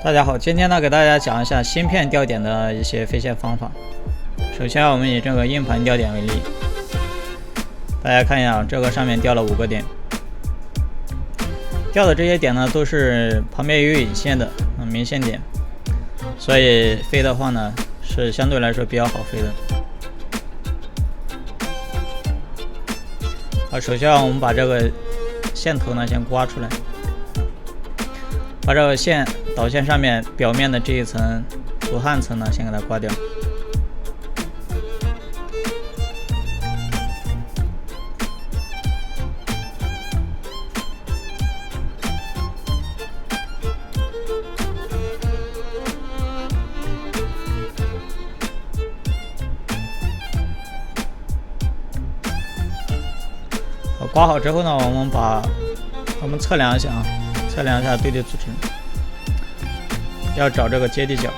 大家好，今天呢给大家讲一下芯片掉点的一些飞线方法。首先我们以这个硬盘掉点为例，大家看一下，这个上面掉了5个点，掉的这些点呢都是旁边有引线的明线点，所以飞的话呢是相对来说比较好飞的。好，首先我们把这个线头呢先刮出来，把这个导线上面表面的这一层阻焊层呢先给它刮掉。刮好之后呢，我们测量一下对组织，要找这个接地角。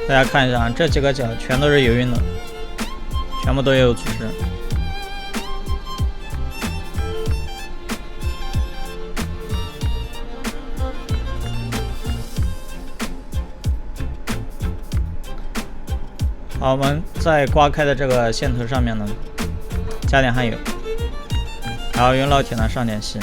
大家看一下，这几个角全都是有晕的，全部都有组织。好，我们在刮开的这个线头上面呢，加点焊油，然后用烙铁呢上点锡。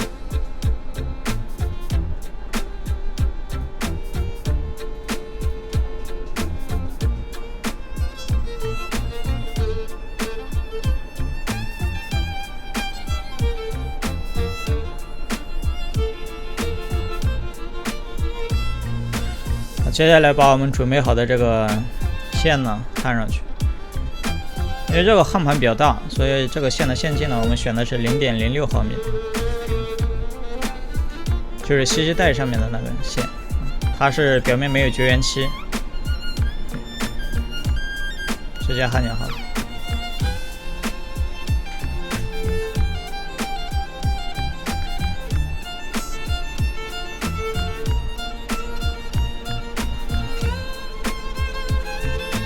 接下来把我们准备好的这个线呢焊上去。因为这个焊盘比较大，所以这个线的线径呢，我们选的是0.06毫米，就是吸气带上面的那个线，它是表面没有绝缘漆，直接焊就好了。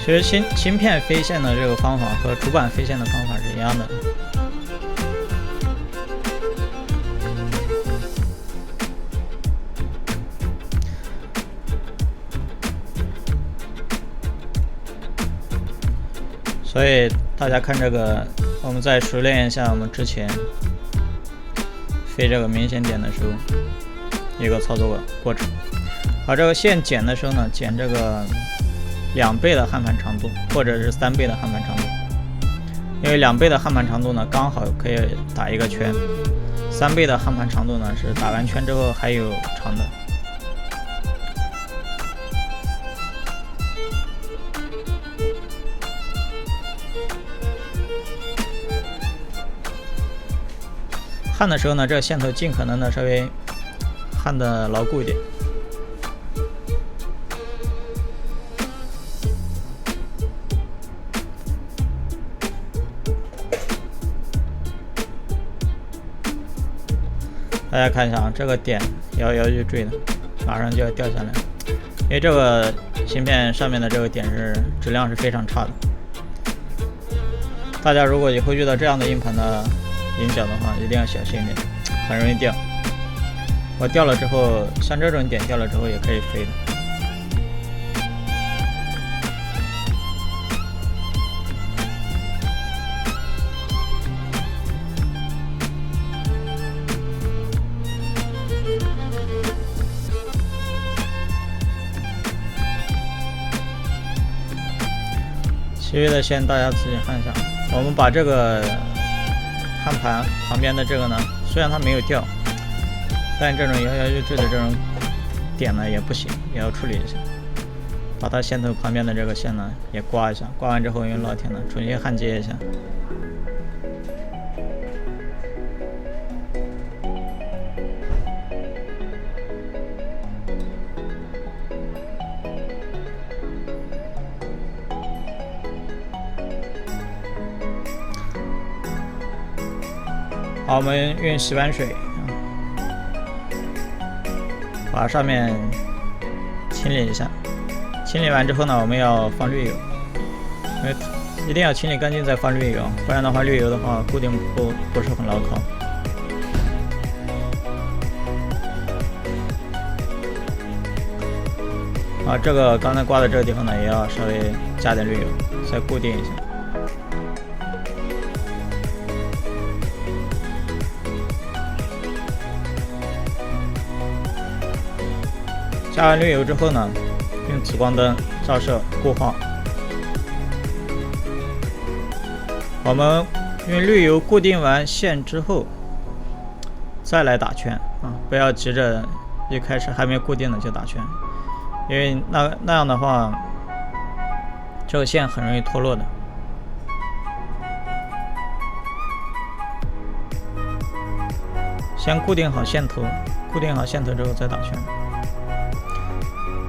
其实芯片飞线的这个方法和主板飞线的方法是一样的。所以大家看这个，我们再熟练一下我们之前飞这个明显点的时候一个操作过程。把这个线剪的时候呢，剪这个2倍的焊盘长度，或者是3倍的焊盘长度，因为2倍的焊盘长度呢刚好可以打一个圈，3倍的焊盘长度呢是打完圈之后还有长的。焊的时候呢，这个线头尽可能的稍微焊的牢固一点。大家看一下啊，这个点摇摇欲坠的，马上就要掉下来，因为这个芯片上面的这个点质量是非常差的。大家如果以后遇到这样的硬盘的引脚的话，一定要小心一点，很容易掉。我掉了之后，像这种点掉了之后也可以飞的。其余的线大家自己焊一下。我们把这个焊盘旁边的这个呢，虽然它没有掉，但这种摇摇欲坠的这种点呢也不行，也要处理一下。把它线头旁边的这个线呢也刮一下，刮完之后用烙铁呢重新焊接一下。好，我们用洗碗水把上面清理一下。清理完之后呢，我们要放滤油，因为一定要清理干净再放滤油，不然的话滤油的话固定不是很牢靠。啊，这个刚才刮的这个地方呢，也要稍微加点滤油，再固定一下。加完滤油之后呢，用紫光灯照射固化。我们用滤油固定完线之后，再来打圈啊，不要急着一开始还没固定的就打圈，因为那样的话，这个线很容易脱落的。先固定好线头，固定好线头之后再打圈。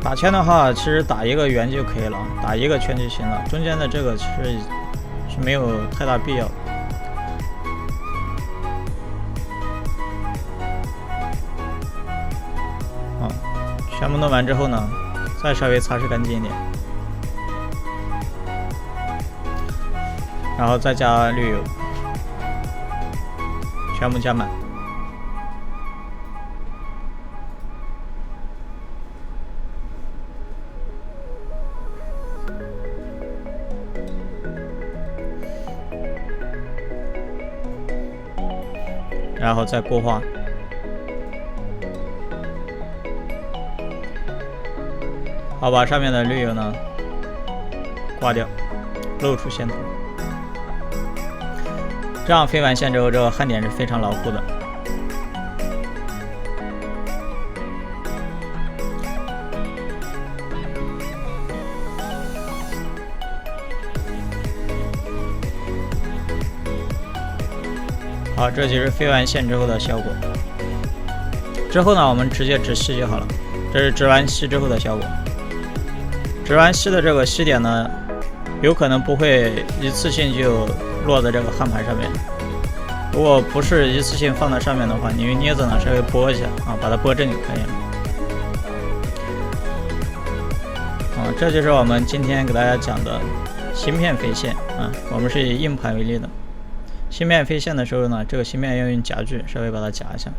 打圈的话，其实打一个圆就可以了，打一个圈就行了。中间的这个其实是没有太大必要的。好，全部弄完之后呢，再稍微擦拭干净一点，然后再加滤油，全部加满。然后再固化，好，把上面的滤油呢刮掉，露出线头。这样飞完线之后，这个焊点是非常牢固的。好，这就是飞完线之后的效果。之后呢，我们直接直吸就好了。这是直完吸之后的效果。直完吸的这个吸点呢，有可能不会一次性就落在这个焊盘上面。如果不是一次性放在上面的话，你用镊子呢稍微拨一下啊，把它拨正就可以了。啊，这就是我们今天给大家讲的芯片飞线啊，我们是以硬盘为例的。芯片飞线的时候呢，这个芯片要用夹具稍微把它夹一下。